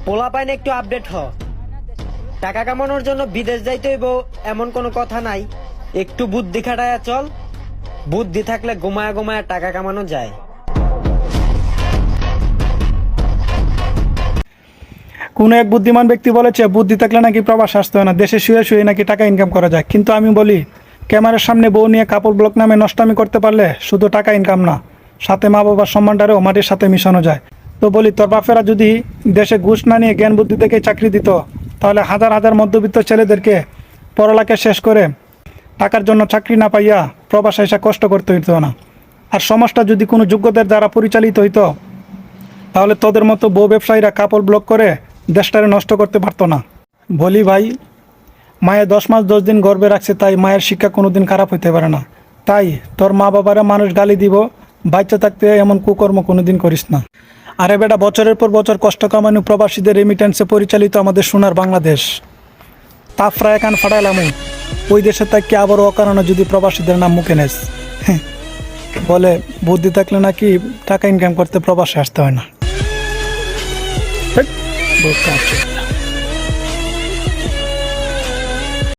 পোলা পাইনে একটু আপডেট হ। টাকা কামানোর জন্য বিদেশ যাইতে হইব এমন কোনো কথা নাই। একটু বুদ্ধি খাটায়া চল। বুদ্ধি থাকলে ঘুমায়া ঘুমায়া টাকা কামানো যায়। কোনো এক বুদ্ধিমান ব্যক্তি বলেছে বুদ্ধি থাকলে নাকি প্রবাস আসতে হয় না, দেশে শুয়ে শুয়ে নাকি টাকা ইনকাম করা যায়। কিন্তু আমি বলি, ক্যামেরার সামনে বউ নিয়ে কাপড় ব্লক নামে নষ্টামি করতে পারলে শুধু টাকা ইনকাম না, সাথে মা বাবার সম্মানটারেও মাটির সাথে মিশানো যায়। তো বলি, তোর বাপেরা যদি দেশে ঘুষ না নিয়ে জ্ঞান বুদ্ধি থেকে চাকরি দিত, তাহলে হাজার হাজার মধ্যবিত্ত ছেলেদেরকে পড়ালেখা শেষ করে টাকার জন্য চাকরি না পাইয়া প্রবাসে এসে কষ্ট করতে হইতো না। আর সমাজটা যদি কোনো যোগ্যদের দ্বারা পরিচালিত হইতো, তাহলে তোদের মতো বউ ব্যবসায়ীরা কাপড় ব্লক করে দেশটারে নষ্ট করতে পারতো না। বলি ভাই, মায়ের 10 মাস 10 দিন গর্ভে রাখছে, তাই মায়ের শিক্ষা কোনোদিন খারাপ হইতে পারে না। তাই তোর মা বাবারা মানুষ গালি দিব, বাচ্চা থাকতে এমন কুকর্ম কোনোদিন করিস না। আরে বেটা, বছরের পর বছর কষ্ট কামানো প্রবাসীদের রেমিটেন্সে পরিচালিত আমাদের সোনার বাংলাদেশ। তাফরা একান ফাটাইলাম, ওই দেশে থাকি আবারও অকারণে যদি প্রবাসীদের নাম মুখে নেস। বলে বুদ্ধি থাকলে নাকি টাকা ইনকাম করতে প্রবাসে আসতে হয় না। বোকা আছে।